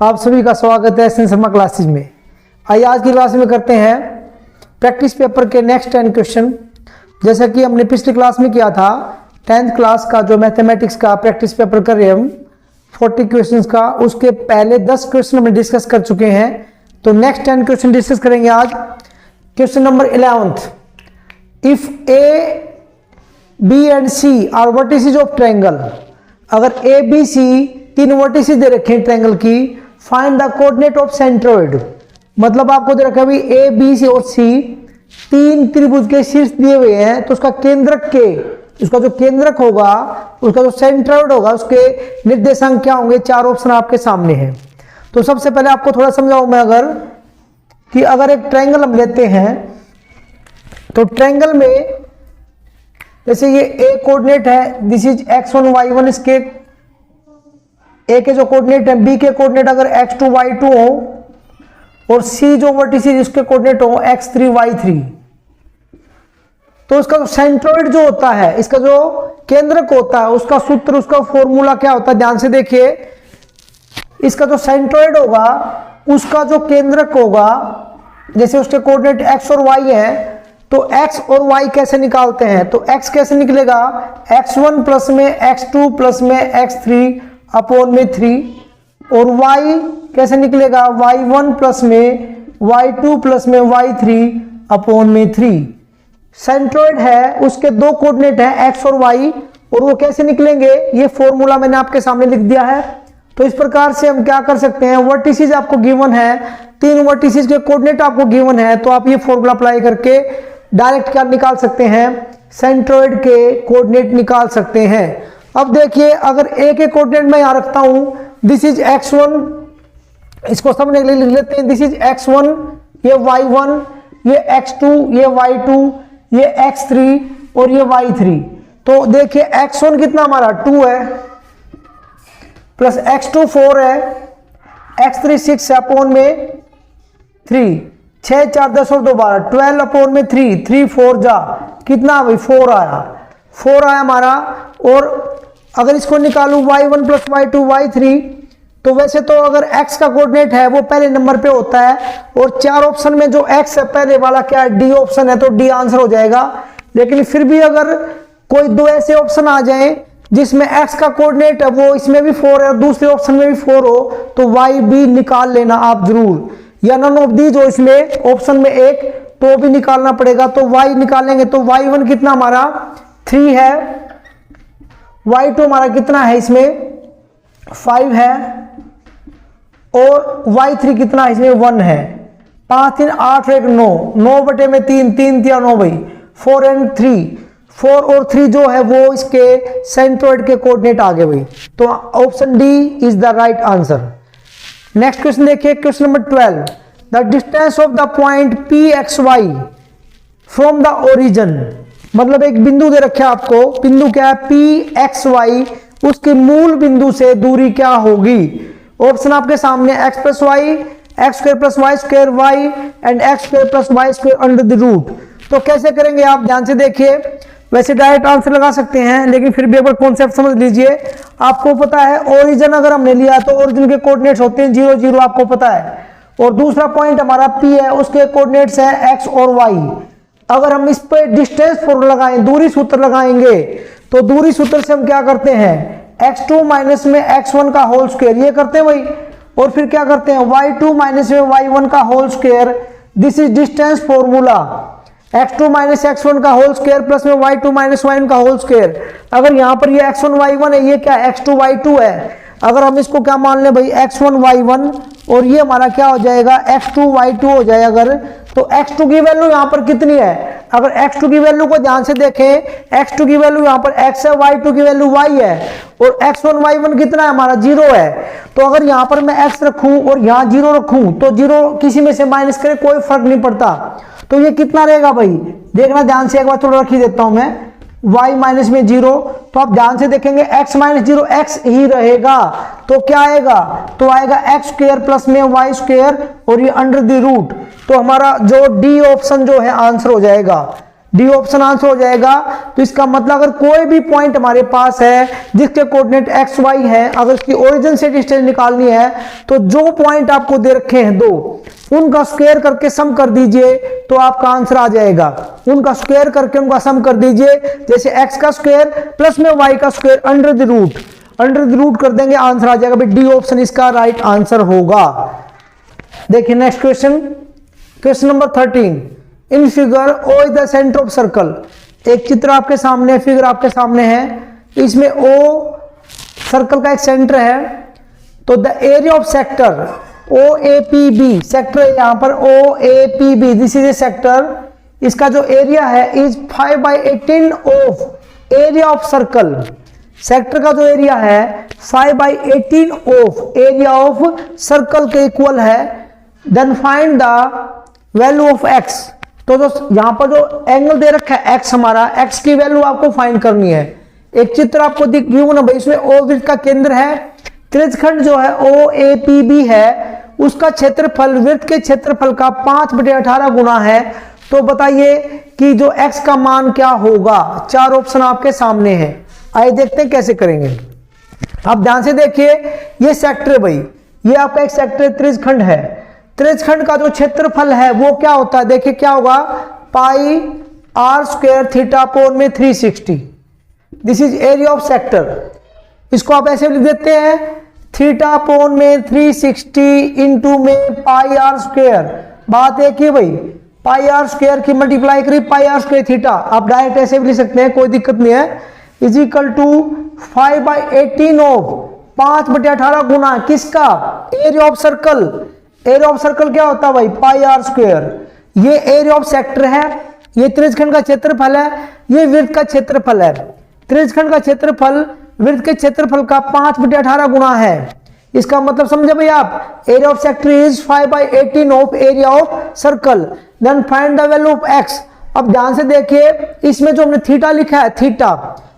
आप सभी का स्वागत है एस शर्मा क्लासेज में। आइए आज की क्लास में करते हैं प्रैक्टिस पेपर के नेक्स्ट 10 क्वेश्चन। जैसा कि हमने पिछली क्लास में किया था 10th क्लास का जो मैथमेटिक्स का प्रैक्टिस पेपर कर रहे हैं हम 40 क्वेश्चंस का, उसके पहले 10 क्वेश्चन हमने डिस्कस कर चुके हैं। तो नेक्स्ट 10 क्वेश्चन डिस्कस करेंगे आज। Question number 11th, if A B and C are vertices of triangle, अगर ए बी सी तीन वर्टिसेस दे रखे हैं ट्रायंगल की, find the coordinate of centroid. मतलब आपको दे रखा है ए बी सी और सी तीन त्रिभुज के शीर्ष दिए हुए हैं, तो उसका केंद्रक के, उसका जो केंद्रक होगा, उसका जो सेंट्रोइड होगा, उसके निर्देशांक क्या होंगे। चार ऑप्शन आपके सामने हैं। तो सबसे पहले आपको थोड़ा समझाऊं मैं, अगर एक ट्रायंगल हम लेते हैं तो ट्रायंगल में जैसे ये ए कोऑर्डिनेट है, दिस इज x1 y1, इसके ए के जो कोऑर्डिनेट है, बी के कोऑर्डिनेट अगर x2 y2 हो और सी जो वर्टिसेस उसके कोऑर्डिनेट हो x3 y3, तो उसका जो सेंट्रोइड जो होता है, इसका जो केंद्रक होता है, उसका सूत्र, उसका फॉर्मूला क्या होता है, ध्यान से देखिए। इसका जो सेंट्रोइड होगा, उसका जो केंद्रक होगा, जैसे उसके कोऑर्डिनेट x और y है, तो x और y कैसे निकालते हैं। तो x कैसे निकलेगा, x1 प्लस में x2 प्लस में x3 अपॉन में 3, और y कैसे निकलेगा, y1 प्लस में y2 प्लस में y3 अपॉन में 3। सेंट्रोइड है, उसके दो कोऑर्डिनेट हैं x और y, और वो कैसे निकलेंगे, ये फॉर्मूला मैंने आपके सामने लिख दिया है। तो इस प्रकार से हम क्या कर सकते हैं, वर्टिसेस आपको गिवन है, तीन वर्टिसेस के कोऑर्डिनेट आपको गिवन है, तो आप ये फॉर्मूला अप्लाई करके डायरेक्ट क्या निकाल सकते हैं, सेंट्रोइड के कोऑर्डिनेट निकाल सकते हैं। अब देखिए, अगर ए के कोऑर्डिनेट मैं यहां रखता हूं, दिस इज x1, इसको समझने के लिए लिख लेते हैं, दिस इज x1, ये y1, ये x2, ये y2, ये x3 और ये y3। तो देखिए x1 कितना हमारा 2 है, प्लस x2 4 है, x3 6 है अपॉन में 3, 6 4 10 और 2 12, 12 अपॉन में 3, 3 4 जा कितना भाई 4 आया, 4 आया हमारा। और अगर इसको निकालूं y1 प्लस y2 y3, तो वैसे तो अगर x का कोऑर्डिनेट है वो पहले नंबर पे होता है, और चार ऑप्शन में जो x है पहले वाला क्या है, डी ऑप्शन है, तो डी आंसर हो जाएगा। लेकिन फिर भी अगर कोई दो ऐसे ऑप्शन आ जाए जिसमें x का कोऑर्डिनेट है वो इसमें भी 4 है और दूसरे ऑप्शन में भी 4 हो, तो y भी निकाल लेना आप जरूर, या नन ऑफ दी जो इसमें ऑप्शन में एक तो भी निकालना पड़ेगा। तो y निकालेंगे तो y1 कितना हमारा 3 है, y2 हमारा कितना है इसमें 5 है, और y3 कितना है इसमें 1 है। 5 3 8 1 9, 9 बटे में 3, 3 3 9 भाई, 4 एंड 3, 4 और 3 जो है वो इसके सेंट्रोइड के कोऑर्डिनेट आ गए भाई। तो option D is the right answer. Next question देखिए, question number 12, the distance of the point pxy from the origin. मतलब एक बिंदु दे रखे आपको, बिंदु क्या है pxy, उसके मूल बिंदु से दूरी क्या होगी। ऑप्शन आपके सामने x plus y, x square plus y square y and x square plus y square under the root. तो कैसे करेंगे आप ध्यान से देखिए। वैसे डायरेक्ट आंसर लगा सकते हैं, लेकिन फिर भी एक बार कॉन्सेप्ट समझ लीजिए। आपको पता है ओरिजिन अगर हमने लिया तो ओरिजिन के कोऑर्डिनेट्स होते हैं 0 0, आपको पता है, और दूसरा पॉइंट हमारा P है, उसके कोऑर्डिनेट्स हैं x और y। अगर हम इस पे डिस्टेंस फॉर्मूला लगाएं, दूरी सूत्र लगाएंगे, तो दूरी सूत्र से हम क्या करते हैं, x2 माइनस में x1 का होल स्क्वायर, ये करते हैं वही, और फिर क्या करते हैं y2 माइनस में y1 का whole square, this is distance formula, x2 minus x1 का होल स्क्वायर प्लस में y2 माइनस y1 का होल स्क्वायर। अगर यहाँ पर ये x1 y1 है, ये क्या x2 y2 है, अगर हम इसको क्या मान लें भाई x1 y1, और ये हमारा क्या हो जाएगा x2 y2 हो जाएगा। अगर तो x2 की वैल्यू यहाँ पर कितनी है, अगर x2 की वैल्यू को ध्यान से देखें, x2 की वैल्यू यहाँ पर x है, y2 की वैल्यू y है, और x1 y1 कितना है हमारा 0 है। तो अगर यहाँ पर मैं x रखूं और यहाँ 0 रखूं, तो 0 किसी में से माइनस करे कोई फर्क नहीं पड़ता। तो ये कितना रहेगा भाई, देखना ध्यान से, एक बार थोड़ा रख ही देता हूं मैं, y माइनस में 0, तो आप ध्यान से देखेंगे x माइनस 0 x ही रहेगा, तो क्या आएगा, तो आएगा x स्क्वायर प्लस में y स्क्वायर और ये अंडर द रूट। तो हमारा जो डी ऑप्शन जो है आंसर हो जाएगा। डी ऑप्शन आंसर हो जाएगा। तो इसका मतलब अगर कोई भी पॉइंट हमारे पास है जिसके कोऑर्डिनेट एक्स वाई है, अगर उसकी ओरिजिन से डिस्टेंस निकालनी है तो जो पॉइंट आपको दे रखे हैं दो, उनका स्क्वायर करके सम कर दीजिए तो आपका आंसर आ जाएगा। उनका स्क्वायर करके उनका सम कर दीजिए, जैसे एक्स का स्क्वायर प्लस में वाई का स्क्वायर अंडर द रूट कर देंगे, आंसर आ जाएगा। डी ऑप्शन इसका राइट आंसर होगा। देखिए next question, question number 13। In figure O is the centre of circle. एक चित्र आपके सामने, फिगर आपके सामने है, इसमें ओ सर्कल का एक सेंटर है। तो the area of sector O A P B, sector है यहाँ पर O A P B, this is a sector. इसका जो एरिया है is 5/18 of area of circle. Sector का जो एरिया है 5/18 ऑफ एरिया ऑफ सर्कल के इक्वल है। Then find the value of x. तो यहां पर जो एंगल दे रखा है एक्स, हमारा एक्स की वैल्यू आपको फाइंड करनी है। एक चित्र आपको दिख गई ना भाई, इसमें ओ वृत्त का केंद्र है, त्रिज्यखंड जो है ओ ए पी बी है, उसका क्षेत्रफल वृत्त के क्षेत्रफल का 5/18 गुना है। तो बताइए कि जो एक्स का मान क्या होगा। 4 ऑप्शन आपके सामने है, आइए देखते हैं कैसे करेंगे। आप ध्यान से देखिए, ये सेक्टर है भाई, ये आपका एक सेक्टर त्रिज्यखंड है। त्रिज्यखंड का जो क्षेत्रफल है वो क्या होता है, देखिए क्या होगा, पाई आर स्क्वायर थीटा अपोन में 360। This is area of sector. इसको आप ऐसे लिख देते हैं, थीटा अपोन में 360 इंटू में पाई आर स्क्वायर। बात एक ही भाई, पाई आर स्क्वायर की मल्टीप्लाई करी पाई आर स्क्वायर थीटा, आप डायरेक्ट ऐसे भी लिख सकते हैं, कोई दिक्कत नहीं है। इज इक्वल टू 5/18 ऑफ 5/18 गुना किसका, area of circle. Area of circle क्या होता है भाई, पाई आर स्क्वायर। ये एरिया ऑफ सेक्टर है, ये त्रिज्यखंड का क्षेत्रफल है, ये वृत्त का क्षेत्रफल है। त्रिज्यखंड का क्षेत्रफल वृत्त के क्षेत्रफल का 5/18 गुना है। इसका मतलब समझे भाई आप, area of sector is 5/18 of area of circle. Then find the value of x. अब ध्यान से देखिए, इसमें जो हमने थीटा लिखा है,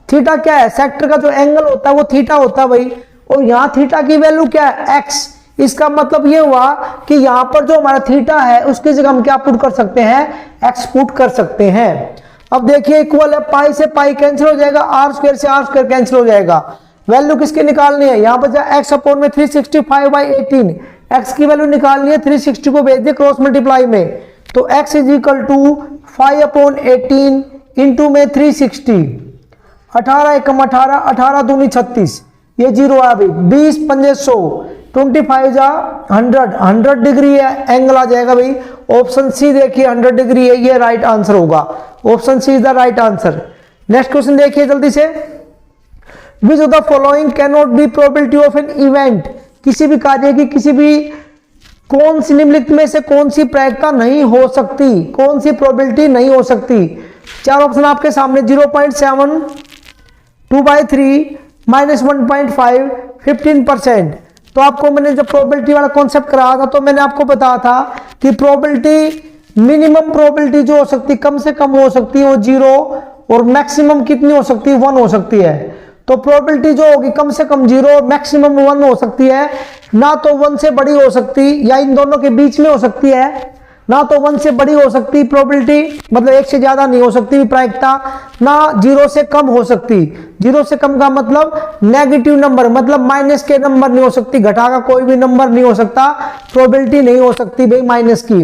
थीटा क्या है, सेक्टर का जो एंगल होता है वो थीटा होता है भाई, और यहां थीटा की वैल्यू क्या है, एक्स। इसका मतलब ये हुआ कि यहां पर जो हमारा थीटा है उसकी जगह हम क्या पुट कर सकते हैं, एक्स पुट कर सकते हैं। अब देखिए इक्वल है, पाई से पाई कैंसिल हो जाएगा, आर स्क्वायर से आर स्क्वायर कैंसिल हो जाएगा। वैल्यू किसकी निकालनी है, यहां पर एक्स अपोन में 365/18, एक्स की वैल्यू निकालनी है, 360 को भेज दिए क्रॉस मल्टीप्लाई में, तो x is equal to 5/18 into में 360, 18 एकम 18, 18 दूनी 36, ये जीरो है भाई, 20 पंजे 100, 25 जा 100 डिग्री है एंगल आ जाएगा भाई। ऑप्शन सी देखिए 100 डिग्री है, ये राइट आंसर होगा। Option C is the right answer. Next question देखिए जल्दी से, which of the following can not be probability of an event. किसी भी कार्य की किसी भी कौन सी निम्नलिखित में से कौन सी प्रायिकता नहीं हो सकती, कौन सी प्रोबेबिलिटी नहीं हो सकती। 4 ऑप्शन आपके सामने, 0.7, 2/3, -1.5, 15%। तो आपको मैंने जब प्रोबेबिलिटी वाला कॉन्सेप्ट कराया था तो मैंने आपको बताया था कि प्रोबेबिलिटी, मिनिमम प्रोबेबिलिटी जो हो सकती कम से कम हो सकती है वो 0, और मैक्सिमम कितनी हो सकती है, 1 हो सकती है। तो प्रोबेबिलिटी जो होगी कम से कम 0, मैक्सिमम 1 हो सकती है, ना तो 1 से बड़ी हो सकती या इन दोनों के बीच में हो सकती है, ना तो 1 से बड़ी हो सकती प्रोबेबिलिटी, मतलब 1 से ज्यादा नहीं हो सकती प्रायिकता, ना 0 से कम हो सकती। 0 से कम का मतलब नेगेटिव नंबर, मतलब माइनस के नंबर नहीं हो सकती, घटा का कोई भी नंबर नहीं हो सकता, प्रोबेबिलिटी नहीं हो सकती भाई माइनस की।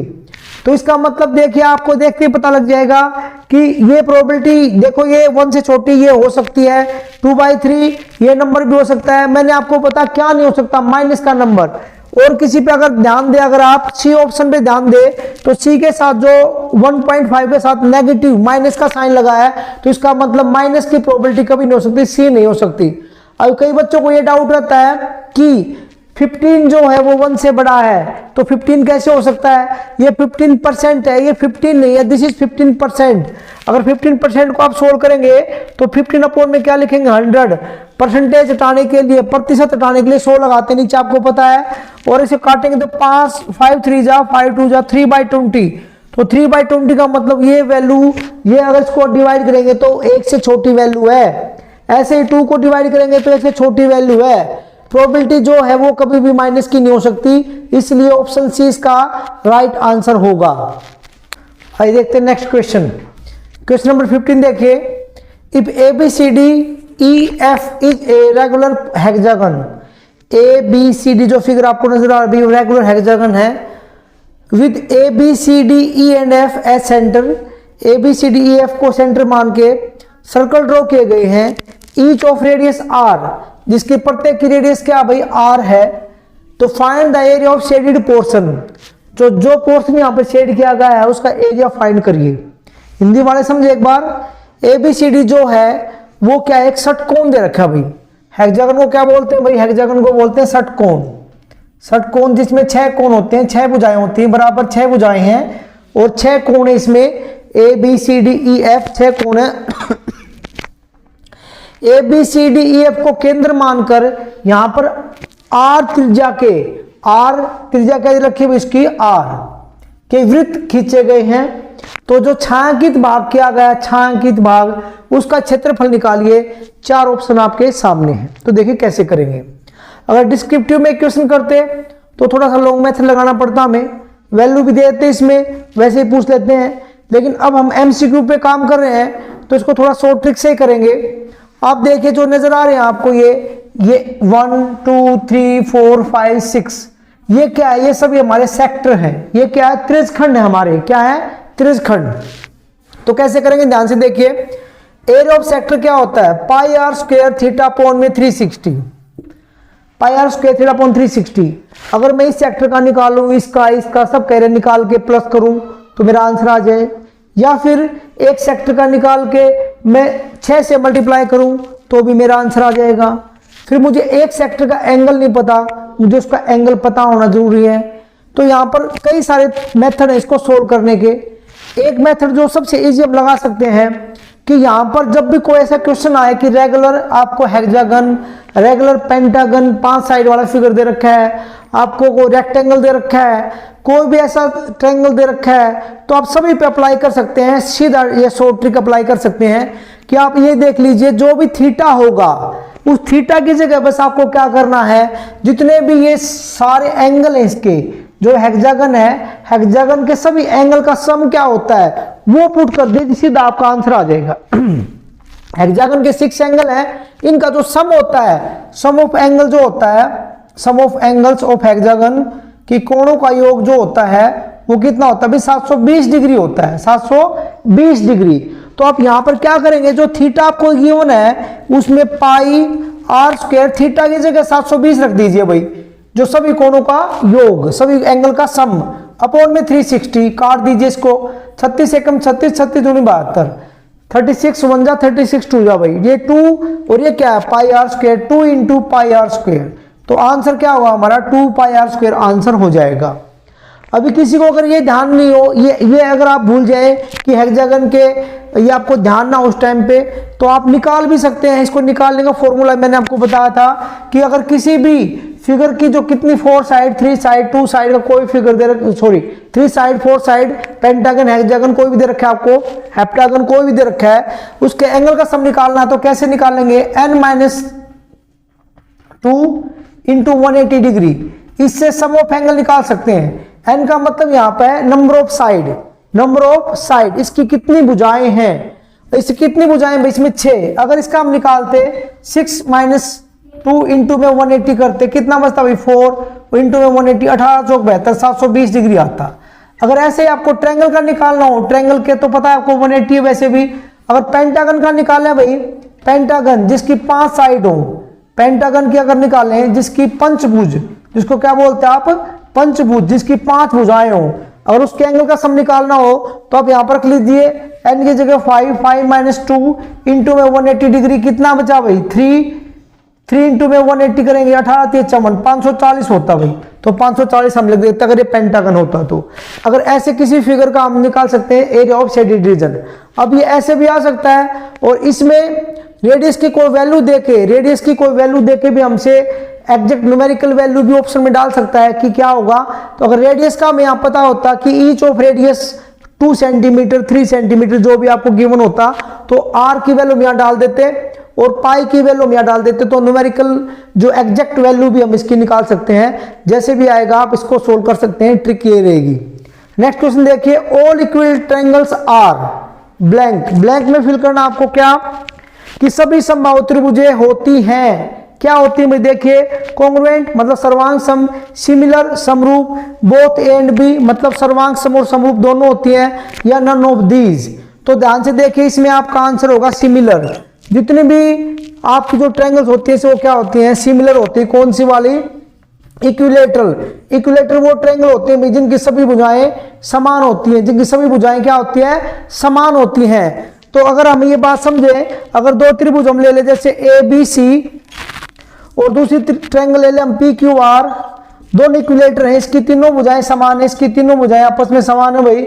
तो इसका मतलब देखिए, आपको देखते ही पता लग जाएगा कि ये प्रोबेबिलिटी देखो, ये 1 से छोटी ये हो सकती है, 2/3 ये नंबर भी हो सकता है। मैंने आपको पता क्या नहीं हो सकता, माइनस का नंबर। और किसी पे अगर ध्यान दे, अगर आप सी ऑप्शन पे ध्यान दे तो सी के साथ जो 1.5 के साथ नेगेटिव माइनस का साइन लगा है, तो इसका मतलब माइनस की प्रोबेबिलिटी कभी नहीं हो सकती, सी नहीं हो सकती। अब कई बच्चों को ये डाउट रहता है कि 15 जो है वो 1 से बड़ा है, तो 15 कैसे हो सकता है, ये 15% है, ये 15 नहीं है, दिस इज 15%। अगर 15% को आप सोल्व करेंगे तो 15 अपॉन में क्या लिखेंगे, 100। परसेंटेज हटाने के लिए, प्रतिशत हटाने के लिए 100 लगाते हैं नीचे, आपको पता है। और इसे काटेंगे तो 5 3 जा 5 2 जा 3/20, तो 3/20 का मतलब ये वैल्यू, ये अगर इसको डिवाइड करेंगे तो 1 से छोटी वैल्यू है। ऐसे ही 2 को डिवाइड करेंगे तो 1 से छोटी वैल्यू है। प्रोबेबिलिटी जो है वो कभी भी माइनस की नहीं हो सकती, इसलिए ऑप्शन सी इसका राइट आंसर होगा। आइए देखते हैं नेक्स्ट क्वेश्चन। क्वेश्चन नंबर 15 देखिए, if ABCDEF is a regular hexagon, ABCD जो फिगर आपको नजर आ रही है रेगुलर हेक्सागन है, with ABCDE and F as centre, ABCDEF को सेंटर मान के सर्कल ड्रॉ किए गए हैं, ईच ऑफ रेडियस R, जिसकी प्रत्येक की रेडियस क्या भाई R है, तो find the area of shaded portion, जो पोर्शन यहाँ पर शेड किया गया है उसका एरिया फाइंड करिए। हिंदी वाले समझे एक बार, ABCD जो है वो क्या है, एक षटकोण दे रखा है भाई। हेक्सागन को क्या बोलते हैं भाई, हेक्सागन को बोलते हैं षटकोण। षटकोण जिसमें 6 कोण होते हैं, 6 भुजाएं होती हैं, बराबर 6 भुजाएं हैं और 6 कोण है इसमें, ABCDEF 6 कोण है। ABCDEF को केंद्र मानकर यहां पर R त्रिज्या क्या रखी हुई इसकी R के वृत्त खींचे गए हैं। तो जो छायांकित भाग किया गया, छायांकित भाग उसका क्षेत्रफल निकालिए। 4 ऑप्शन आपके सामने हैं, तो देखिए कैसे करेंगे। अगर डिस्क्रिप्टिव में क्वेश्चन करते तो थोड़ा सा लॉन्ग मेथड लगाना पड़ता, हमें वैल्यू भी दे देते इसमें, वैसे ही पूछ लेते हैं। लेकिन अब हम MCQ पे काम कर रहे हैं तो इसको थोड़ा शॉर्ट ट्रिक से ही करेंगे। आप देखिए जो नजर आ रहे हैं आपको, ये 1 2 3 4 5 6 ये क्या है, ये सभी हमारे सेक्टर हैं। ये क्या है, त्रिज्यखंड है हमारे, क्या है त्रिज्यखंड। तो कैसे करेंगे ध्यान से देखिए। एरिया ऑफ सेक्टर क्या होता है, pi r square theta upon में 360, पाई आर स्क्वायर थीटा अपॉन 360। अगर मैं इस सेक्टर का निकालूं, इसका सब कह रहे निकाल के प्लस करूं तो मेरा आंसर आ जाए, या फिर एक सेक्टर का निकाल के मैं 6 से मल्टीप्लाई करूं तो भी मेरा आंसर आ जाएगा। फिर मुझे एक सेक्टर का एंगल नहीं पता, मुझे उसका एंगल पता होना जरूरी है। तो यहाँ पर कई सारे मेथड है इसको सोल्व करने के। एक मेथड जो सबसे इजी हम लगा सकते हैं कि यहाँ पर जब भी कोई ऐसा क्वेश्चन आए कि रेगुलर आपको हेक्सागन, रेगुलर पेंटागन 5 साइड वाला फिगर दे रखा है, आपको कोई रेक्टेंगल दे रखा है, कोई भी ऐसा ट्रायंगल दे रखा है, तो आप सभी पे अप्लाई कर सकते हैं। सीधा ये शॉर्ट ट्रिक अप्लाई कर सकते हैं कि आप ये देख लीजिए, जो भी थीटा होगा उस थीटा की जगह बस आपको क्या करना है, जितने भी ये सारे एंगल हैं इसके, जो हेक्सागन है, हेक्सागन के सभी एंगल का सम क्या होता है वो पुट कर दे, सीधा आपका आंसर आ जाएगा। हेक्सागन के 6 एंगल हैं, इनका जो सम होता है, सम ऑफ एंगल जो होता है, सम ऑफ एंगल्स ऑफ हेक्सागन की कोणों का योग जो होता है वो कितना होता है, 720 डिग्री होता है, 720 डिग्री। तो आप यहां पर क्या करेंगे, जो थीटा आपको गिवन है उसमें पाई आर स्क्वायर, थीटा की जगह 720 रख दीजिए भाई, जो सभी कोणों का योग, सभी एंगल का सम, अपॉन में 360 काट दीजिए इसको। 36 एकम 36, 36 दूनी 72, 36 1 जा 36 2 जा भाई, ये 2 और ये क्या है pi r square, 2 into pi r square. तो आंसर क्या होगा हमारा 2 पाई आर स्क्वायर आंसर हो जाएगा। अभी किसी को अगर ये ध्यान नहीं हो, ये अगर आप भूल जाए कि हेक्सागन के, ये आपको ध्यान ना उस टाइम पे, तो आप निकाल भी सकते हैं। इसको निकालने का फॉर्मूला मैंने आपको बताया था कि अगर किसी भी फिगर की जो कितनी 4 साइड, 3 साइड, 2 साइड का कोई फिगर दे रखा, sorry 3 side 4 side, pentagon hexagon कोई भी दे रखा है आपको, हेप्टागन कोई भी दे रखा है, उसके एंगल का सम निकालना है। तो कैसे निकालेंगे, n-2 इंटू 180 डिग्री, इससे सम ऑफ एंगल निकाल सकते हैं। n का मतलब यहाँ पे है number of side, number of side, इसकी कितनी भुजाएं हैं, इसकी कितनी भुजाएं, इसमें 6। अगर इसका हम निकालते 6 माइनस 2 इंटू में 180 करते, कितना बचता भाई 4 इंटू में 180, 18 चौक 72, 720 डिग्री आता। अगर ऐसे ही आपको ट्रायंगल का निकालना हो, ट्रायंगल के तो पता है आपको 180 है वैसे भी। अगर पेंटागन का निकालें भाई, पेंटागन जिसकी 5 साइड हो, पेंटागन की अगर निकालें जिसकी पंचभुज, जिसको क्या बोलते हैं आप, पंचभुज, जिसकी 5 भुजाएं हो, अगर उसके एंगल का सम निकालना हो तो आप यहां पर लिख लीजिए n की जगह 5 माइनस 2 इंटू में 180 डिग्री, कितना बचा भाई 3 इंटू में 180 करेंगे 18 3 54, 540 होता भाई। तो 540 हम लिख देते अगर ये पेंटागन होता तो। अगर ऐसे किसी फिगर का हम निकाल सकते हैं एरिया ऑफ शेडेड रीजन। अब ये ऐसे भी आ सकता है, और इसमें रेडियस की कोई वैल्यू देके, रेडियस की कोई वैल्यू देके भी हमसे एग्जैक्ट न्यूमेरिकल वैल्यू भी ऑप्शन में डाल सकता है कि क्या होगा। तो अगर रेडियस का हमें यहाँ पता होता कि each of radius 2 centimetre 3 centimetre जो भी आपको गिवन होता, तो आर की वैल्यू यहाँ डाल देते और पाई की वैल्यू हम यहाँ डाल देते, तो न्यूमेरिकल जो एग्जैक्ट वैल्यू भी हम इसकी निकाल सकते हैं। जैसे भी आएगा आप इसको सोल्व कर सकते हैं, ट्रिक ये रहेगी। नेक्स्ट क्वेश्चन देखिए, all equal triangles are, blank. Blank में फिल करना आपको क्या कि सभी समबाहु त्रिभुजें होती हैं, क्या होती है देखिए, कॉन्ग्रुएंट मतलब सर्वांग सम, सिमिलर समरूप, बोथ ए एंड बी मतलब सर्वांग सम और समरूप दोनों होती है, या नन ऑफ दीज। तो ध्यान से देखिए इसमें आपका आंसर होगा सिमिलर। जितने भी आपकी जो ट्रायंगल्स होती है वो क्या होती हैं, सिमिलर होती है। कौन सी वाली, इक्विलेटरल। इक्विलेटरल वो ट्रायंगल होते हैं जिनकी सभी भुजाएं समान होती हैं, जिनकी सभी भुजाएं क्या होती है, समान होती हैं। तो अगर हम ये बात समझे, अगर दो त्रिभुज हम ले ले जैसे ए बी सी और दूसरी ट्रायंगल ले ले हम पी क्यू आर, दोनों इक्विलेटर हैं, इसकी तीनों भुजाएं समान है, इसकी तीनों भुजाएं आपस में समान है भाई,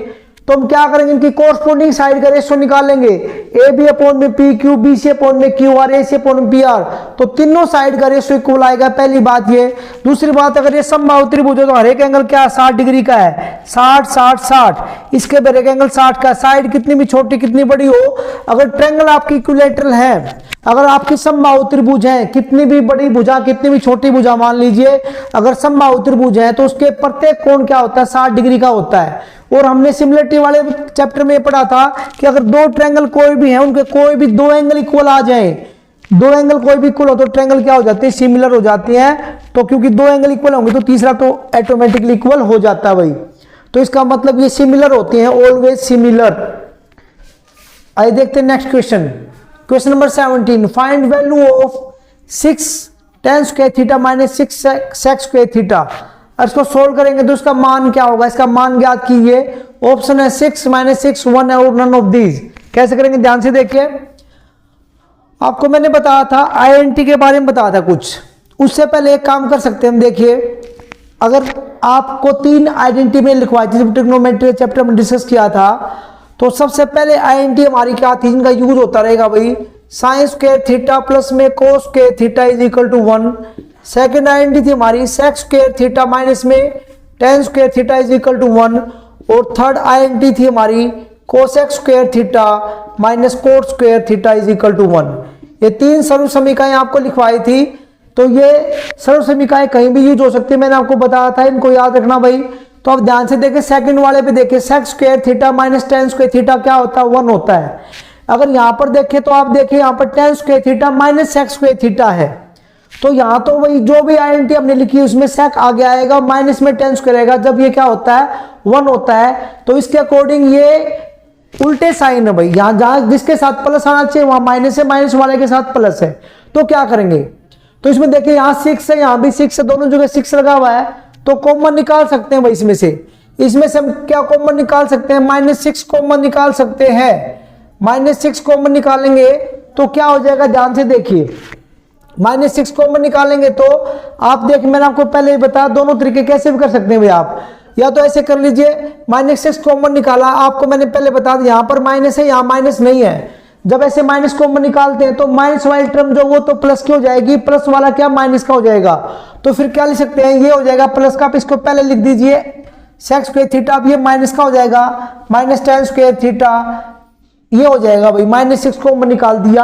तो हम क्या करेंगे, इनकी कोरस्पोंडिंग साइड का रेशियो निकालेंगे, ए बी अपॉन में P Q, B C upon में Q R, A C upon में पी आर, तो तीनों साइड का रेशियो इक्वल आएगा। पहली बात ये। दूसरी बात, अगर ये समबाहु त्रिभुज है तो हर एक एंगल क्या 60 डिग्री का है, 60 60 60, इसके हर एक एंगल 60 का। साइड कितनी भी छोटी कितनी बड़ी हो, अगर ट्रायंगल आपकी इक्विलेटरल है, अगर आपकी समबाहु त्रिभुज है, कितनी भी बड़ी भुजा कितनी भी छोटी भुजा मान लीजिए, अगर समबाहु त्रिभुज है तो उसके प्रत्येक कोण क्या होता है, 60 डिग्री का होता है। और हमने सिमिलरिटी वाले चैप्टर में पढ़ा था कि अगर दो ट्रायंगल कोई भी है, उनके कोई भी दो एंगल इक्वल आ जाए, दो एंगल कोई भी इक्वल हो तो ट्रायंगल क्या हो जाते हैं, सिमिलर हो जाती हैं। तो क्योंकि दो एंगल इक्वल होंगे तो तीसरा तो ऑटोमेटिकली इक्वल हो जाता है भाई। तो इसका मतलब ये सिमिलर होते हैं, ऑलवेज सिमिलर। आइए देखते हैं next question. Question number 17, find value of 6 tan square theta minus 6 sec square theta. इसको सोल्व करेंगे तो इसका मान क्या होगा, इसका मान ज्ञात कीजिए। ऑप्शन है 6 - 6 1 है और नन ऑफ दीज। कैसे करेंगे ध्यान से देखिए, आपको मैंने बताया था आईडेंटिटी के बारे में बताया था कुछ, उससे पहले एक काम कर सकते हैं हम। देखिए अगर आपको 3 आइडेंटिटी में लिखवाई थी, जब ट्रिग्नोमेट्री चैप्टर में डिस्कस किया था, तो सबसे पहले आइडेंटिटी हमारी क्या थी, जिनका यूज होता रहेगा भाई, साइन स्क्वायर थीटा प्लस में cos square theta is equal to 1। Second identity थी हमारी सेक स्क्वायर थीटा माइनस में tan square theta is equal to 1। और थर्ड आइडेंटिटी थी हमारी cosec square theta minus cot square theta is equal to 1। ये 3 सर्व समीकरणें आपको लिखवाई थी। तो ये सर्व समीकरणें कहीं भी यूज हो सकती है, मैंने आपको बताया था, इनको याद रखना भाई। तो अब ध्यान से देखें, सेकंड वाले पे देखिए, sec square theta minus tan square theta क्या होता है, 1 होता है। अगर यहां पर देखें तो आप देखिए यहाँ पर tan square theta minus sec square theta है, तो यहां तो वही जो भी आइडेंटिटी हमने लिखी है उसमें सेक आगे आएगा, माइनस में tan स्क्वायर रहेगा, जब ये क्या होता है 1 होता है। तो इसके अकॉर्डिंग ये उल्टे साइन है भाई, यहां जहां जिसके साथ प्लस आना चाहिए वहां माइनस है, माइनस वाले के साथ प्लस है। तो क्या करेंगे, तो इसमें देखिए यहाँ 6 है, यहाँ भी 6 है, दोनों जगह 6 लगा हुआ है, तो कॉमन निकाल सकते हैं भाई। इसमें से हम क्या कॉमन निकाल सकते हैं, -6 कॉमन निकाल सकते हैं। -6 कॉमन निकालेंगे तो क्या हो जाएगा, ध्यान से देखिए, -6 कॉमन निकालेंगे तो आप देखिए, मैंने आपको पहले ही बताया, दोनों तरीके कैसे भी कर सकते हैं भाई आप, या तो ऐसे कर लीजिए, -6 कॉमन निकाला, आपको मैंने पहले बता दिया यहाँ पर माइनस है, यहाँ माइनस नहीं है। जब ऐसे माइनस कॉमन निकालते हैं तो माइनस वाली टर्म जो वो तो प्लस की हो जाएगी, प्लस वाला क्या माइनस का हो जाएगा। तो फिर क्या लिख सकते हैं, ये हो जाएगा प्लस का, आप इसको पहले लिख दीजिए सेक स्क्वायर थीटा, अब ये माइनस का हो जाएगा, माइनस tan स्क्वायर थीटा, ये हो जाएगा भाई। -6 कॉमन निकाल दिया।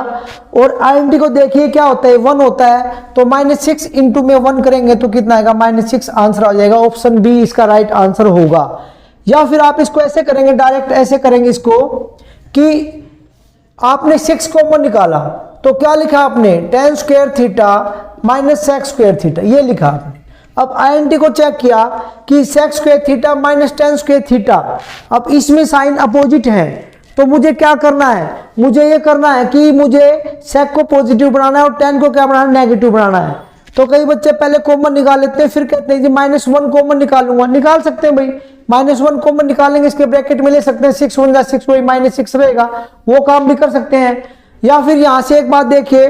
और आइडेंटिटी को देखिए क्या होता है, 1 होता है, तो -6 इंटू में 1 करेंगे तो कितना आएगा, -6 आंसर आ जाएगा। ऑप्शन बी इसका राइट आंसर होगा। या फिर आप इसको ऐसे करेंगे, डायरेक्ट ऐसे करेंगे इसको कि आपने 6 कॉमन निकाला तो क्या लिखा आपने, tan square theta minus sec square theta, ये लिखा आपने। अब आइडेंटिटी को चेक किया कि sec square theta minus tan square theta, अब इसमें साइन अपोजिट है, तो मुझे क्या करना है, मुझे ये करना है कि मुझे सेक को पॉजिटिव बनाना है और tan को क्या बनाना है, नेगेटिव बनाना है। तो कई बच्चे पहले कॉमन निकाल लेते हैं, फिर कहते हैं जी -1 कॉमन निकालूंगा, निकाल सकते हैं भाई, -1 कॉमन निकालेंगे, इसके ब्रैकेट में ले सकते हैं, 6 1 6 वही -6 रहेगा, वो काम भी कर सकते हैं। या फिर यहां से एक बात देखिए,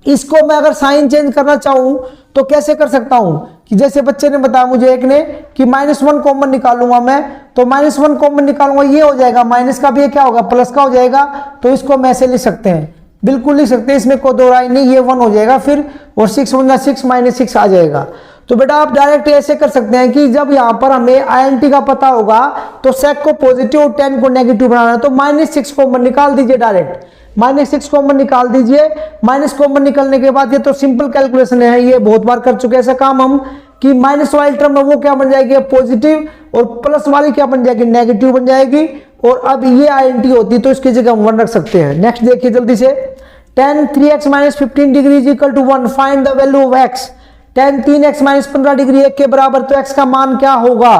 इसको मैं अगर साइन चेंज करना चाहूं तो कैसे कर सकता हूं, कि जैसे बच्चे ने बताया मुझे एक ने कि -1 कॉमन निकालूंगा मैं, तो -1 कॉमन निकालूंगा, ये हो जाएगा माइनस का भी, ये क्या होगा प्लस का हो जाएगा। तो इसको हम ऐसे लिख सकते हैं, बिल्कुल लिख सकते हैं, इसमें कोई दो राय नहीं, ये 1 हो जाएगा फिर, और 6 1 6 -6 आ जाएगा। तो बेटा आप डायरेक्ट ऐसे कर सकते हैं कि जब यहां पर हमें आइडेंटिटी का पता होगा तो सेक को पॉजिटिव और tan को नेगेटिव बनाना है, तो -6 कॉमन निकाल दीजिए, डायरेक्ट -6 कॉमन निकाल दीजिए। माइनस कॉमन निकलने के बाद, ये तो सिंपल कैलकुलेशन है, ये बहुत बार कर चुके हैं ऐसा काम हम, कि माइनस वाली टर्म में वो क्या बन जाएगी पॉजिटिव, और प्लस वाली क्या बन जाएगी नेगेटिव बन जाएगी। और अब ये आईएनटी होती तो इसकी जगह हम 1 रख सकते हैं। नेक्स्ट देखिए जल्दी से, tan 3x minus 15 degree is equal to 1, find the value of x। tan 3x minus 15 degree 1 के बराबर, तो x का मान क्या होगा?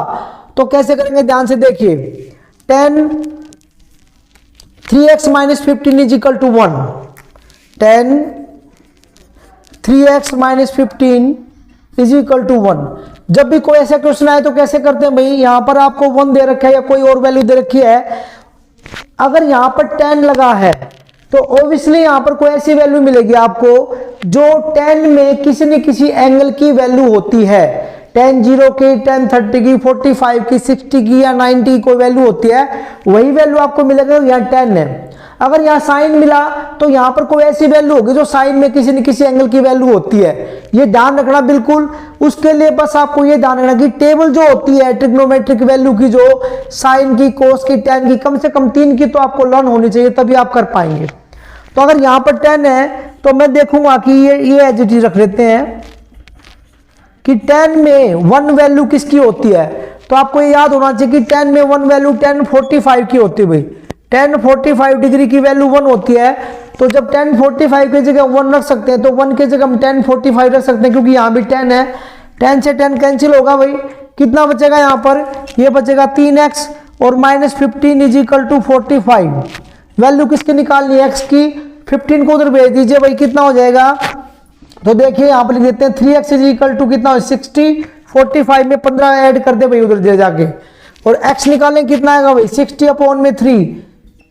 तो कैसे करेंगे ध्यान से देखिए, tan 3x minus 15 is equal to 1, tan 3x minus 15 is equal to 1। जब भी कोई ऐसा क्वेश्चन आए तो कैसे करते हैं भाई, यहां पर आपको 1 दे रखा है या कोई और वैल्यू दे रखी है, अगर यहां पर tan लगा है तो ऑब्वियसली यहां पर कोई ऐसी वैल्यू मिलेगी आपको जो tan में किसी न किसी एंगल की वैल्यू होती है, tan 0 की, tan 30 की, 45 की, 60 की या 90 की कोई वैल्यू होती है, वही वैल्यू आपको मिलेगा यहाँ tan है। अगर यहाँ साइन मिला तो यहाँ पर कोई ऐसी वैल्यू होगी जो साइन में किसी न किसी एंगल की वैल्यू होती है, ये ध्यान रखना बिल्कुल। उसके लिए बस आपको ये ध्यान रखना कि टेबल जो होती है ट्रिग्नोमेट्रिक वैल्यू की, जो साइन की, कोस की, tan की, कम से कम 3 की तो आपको लर्न होनी चाहिए, तभी आप कर पाएंगे। तो अगर यहाँ पर tan है तो मैं देखूंगा कि ये एज इट इज रख लेते हैं कि tan में 1 वैल्यू किसकी होती है, तो आपको ये याद होना चाहिए कि tan में 1 वैल्यू tan 45 की होती है भाई, tan 45 डिग्री की वैल्यू 1 होती है। तो जब tan 45 की जगह 1 रख सकते हैं तो 1 की जगह हम tan 45 रख सकते हैं, क्योंकि यहाँ भी tan है, tan से tan कैंसिल होगा भाई, कितना बचेगा यहाँ पर, ये बचेगा 3x और minus 15 is equal to 45। Value किसकी निकालनी है, x की, 15 को उधर भेज दीजिए भाई, कितना हो जाएगा, तो देखिए यहाँ पर लिख देते हैं 3x इज इक्वल टू कितना हो 60, 45 में 15 ऐड कर दे भाई उधर दे जाके, और x निकालें कितना आएगा भाई 60 अपॉन में 3,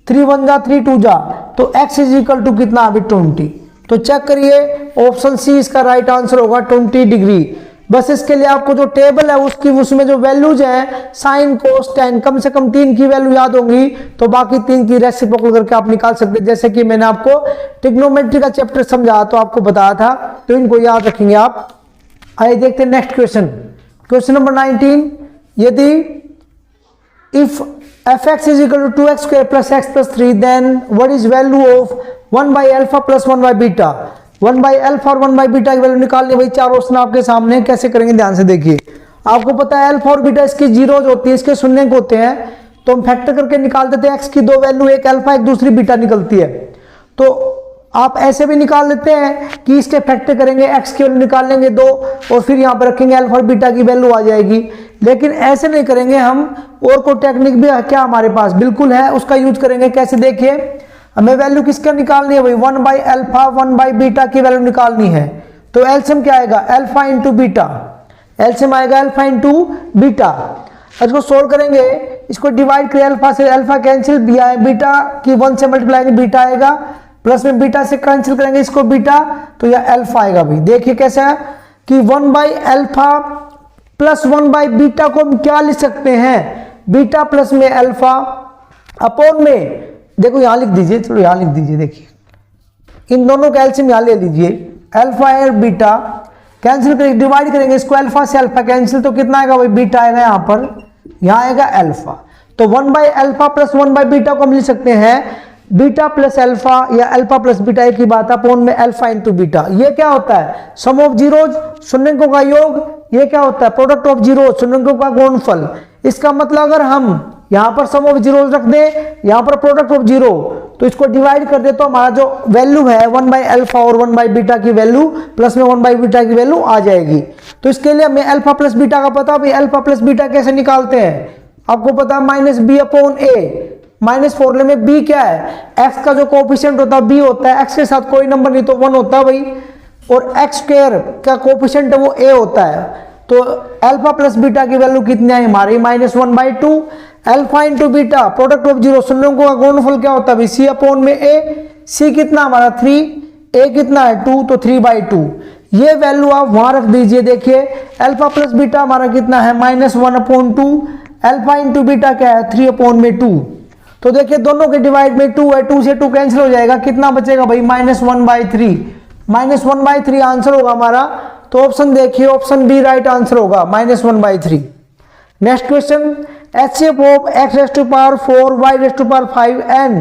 3 1 जा 3 2 जा, तो x इज इक्वल टू कितना अभी 20। तो चेक करिए ऑप्शन सी इसका राइट आंसर होगा 20 डिग्री। बस इसके लिए आपको जो टेबल है उसकी, उसमें जो वैल्यूज है साइन कोस tan, कम से कम 3 की वैल्यू याद होंगी तो बाकी 3 की रेसिप्रोकल करके आप निकाल सकते हैं, जैसे कि मैंने आपको ट्रिग्नोमेट्री का चैप्टर समझाया तो आपको बताया था, तो इनको याद रखेंगे आप। आइए देखते हैं नेक्स्ट क्वेश्चन, क्वेश्चन नंबर 19, यदि if fx is equal to 2x square plus x plus 3, then what is value of 1 by alpha plus 1 by beta। 1 by alpha और 1 by beta की वैल्यू निकालनी भाई, चार ऑप्शन आपके सामने, कैसे करेंगे ध्यान से देखिए। आपको पता है अल्फा और बीटा इसकी जीरोज होती है, इसके शून्य होते हैं, तो हम फैक्टर करके निकाल देते हैं, x की 2 वैल्यू, एक अल्फा एक दूसरी बीटा निकलती है। तो आप ऐसे भी निकाल लेते हैं कि इसके फैक्टर करेंगे, x की वैल्यू निकाल लेंगे 2 और फिर यहाँ पर रखेंगे अल्फा और बीटा की वैल्यू आ जाएगी, लेकिन ऐसे नहीं करेंगे हम, और कोई टेक्निक भी क्या हमारे पास बिल्कुल है, उसका यूज करेंगे। कैसे देखिए, हमें वैल्यू किसका निकालनी है भाई, 1 बाई अल्फा 1 बाई बीटा की वैल्यू निकालनी है। तो एलसीएम क्या आएगा, अल्फा इंटू बीटा, एलसीएम आएगा अल्फा इंटू बीटा। इसको सोल्व करेंगे, इसको डिवाइड करें अल्फा से, अल्फा कैंसिल, बीटा की 1 से मल्टीप्लाई करेंगे बीटा आएगा, प्लस में बीटा से कैंसिल करेंगे इसको बीटा, तो यह अल्फा आएगा भाई। देखिए कैसा है कि 1 by alpha plus 1 by beta को हम क्या लिख सकते हैं, बीटा प्लस में अल्फा अपॉन में, देखो यहां लिख दीजिए, चलो यहां लिख दीजिए, देखिए इन दोनों का एलसीएम यहां ले लीजिए, अल्फा और बीटा कैंसिल करेंगे, डिवाइड करेंगे इसको, अल्फा से अल्फा कैंसिल, तो कितना आएगा भाई, बीटा आएगा यहां पर, यहां आएगा अल्फा। तो 1 by alpha plus 1 by beta को हम लिख सकते हैं बीटा प्लस अल्फा या अल्फा प्लस बीटा, एक ही बात है, अपॉन में अल्फा इंटू बीटा। ये क्या होता है, सम ऑफ जीरोज, शून्यकों का योग। ये क्या होता है, प्रोडक्ट ऑफ जीरो, शून्यकों का गुणनफल। इसका मतलब अगर हम यहां पर सम ऑफ जीरोज रख दें, यहां पर प्रोडक्ट ऑफ जीरो, तो इसको डिवाइड कर दे तो हमारा जो वैल्यू है 1 बाई अल्फा और 1 बाई बीटा की वैल्यू प्लस में 1 बाई बीटा की वैल्यू आ जाएगी। तो इसके लिए हमें अल्फा प्लस बीटा का पता, भाई अल्फा प्लस बीटा कैसे निकालते हैं, आपको पता है माइनस बी अपॉन ए, माइनस फॉर्मूले में b क्या है, x का जो कोफिशिएंट होता है b होता है, x के साथ कोई नंबर नहीं तो 1 होता है भाई, और x स्क्वायर का कोफिशिएंट है वो a होता है। तो अल्फा प्लस बीटा की वैल्यू कितनी है हमारी, -1/2, alpha into beta, product of zero, शून्यों का गुणनफल क्या होता है भाई, c अपॉन में a, c कितना हमारा 3, a कितना है 2, तो 3/2। ये वैल्यू आप वहां रख दीजिए। देखिए अल्फा प्लस बीटा हमारा कितना है -1/2, अल्फा इंटू बीटा क्या है 3/2। तो देखिए दोनों के डिवाइड में 2 है, 2 से 2 कैंसिल हो जाएगा, कितना बचेगा भाई -1/3, -1/3 आंसर होगा हमारा। तो ऑप्शन देखिए, ऑप्शन बी राइट आंसर होगा, -1/3। Next question, HCF of x raised to power 4, y raised to power 5 and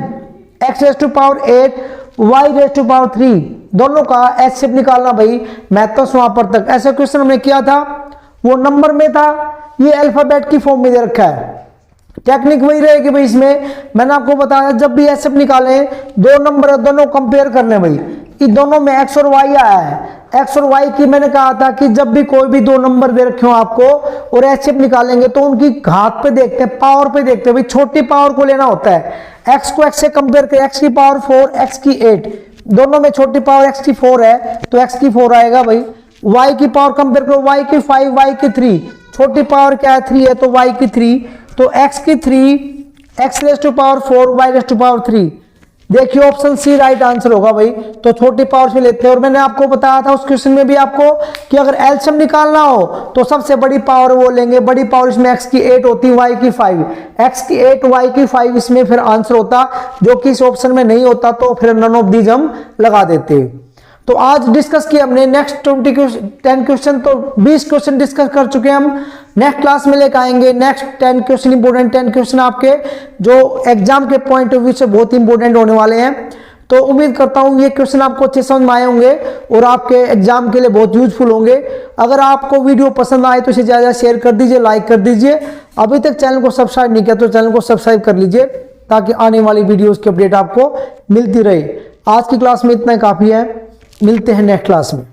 x raised to power 8, y raised to power 3, दोनों का HCF निकालना भाई। मैथ्स वहां पर तक ऐसा क्वेश्चन हमने किया था, वो नंबर में था, ये अल्फाबेट की फॉर्म में दे रखा है। टेक्निक वही रहेगी भाई। इसमें मैंने आपको बताया जब भी एसएफ निकालें, दो नंबर दोनों कंपेयर करने भाई, कि दोनों में एक्स और वाई आया है। एक्स और वाई की मैंने कहा था कि जब भी कोई भी दो नंबर दे रखे हो आपको और एचएफ निकालेंगे तो उनकी घात पे देखते हैं, पावर पे देखते हैं भाई, छोटी पावर को लेना होता है। एक्स को एक्स से कंपेयर करें, एक्स की पावर 4, एक्स की 8, दोनों में छोटी पावर एक्स की 4 है तो एक्स की 4 आएगा भाई। वाई की पावर कंपेयर करो, वाई की 5, वाई की 3, छोटी पावर क्या है 3 है तो वाई की 3, तो एक्स की 3, x raise to power 4, y raise to power 3। देखिए ऑप्शन सी राइट आंसर होगा भाई, तो छोटी पावर से लेते हैं। और मैंने आपको बताया था उस क्वेश्चन में भी आपको कि अगर एलसीएम निकालना हो तो सबसे बड़ी पावर वो लेंगे, बड़ी पावर इसमें एक्स की 8 होती है, वाई की 5, एक्स की 8 वाई की 5 इसमें फिर आंसर होता, जो कि इस ऑप्शन में नहीं होता तो फिर नन ऑफ दीज हम लगा देते। तो आज डिस्कस किया हमने नेक्स्ट 10 क्वेश्चन, तो 20 क्वेश्चन डिस्कस कर चुके हैं हम। नेक्स्ट क्लास में लेकर आएंगे नेक्स्ट 10 क्वेश्चन, इंपोर्टेंट 10 क्वेश्चन आपके जो एग्जाम के पॉइंट ऑफ व्यू से बहुत इंपोर्टेंट होने वाले हैं। तो उम्मीद करता हूं ये क्वेश्चन आपको अच्छे समझ में आए होंगे और आपके एग्जाम के लिए बहुत यूजफुल होंगे। अगर आपको वीडियो पसंद आए तो इसे ज़्यादा शेयर कर दीजिए, लाइक कर दीजिए। अभी तक चैनल को सब्सक्राइब नहीं किया तो चैनल को सब्सक्राइब कर लीजिए ताकि आने वाली वीडियोज़ की अपडेट आपको मिलती रहे। आज की क्लास में इतना काफ़ी है, मिलते हैं नेक्स्ट क्लास में।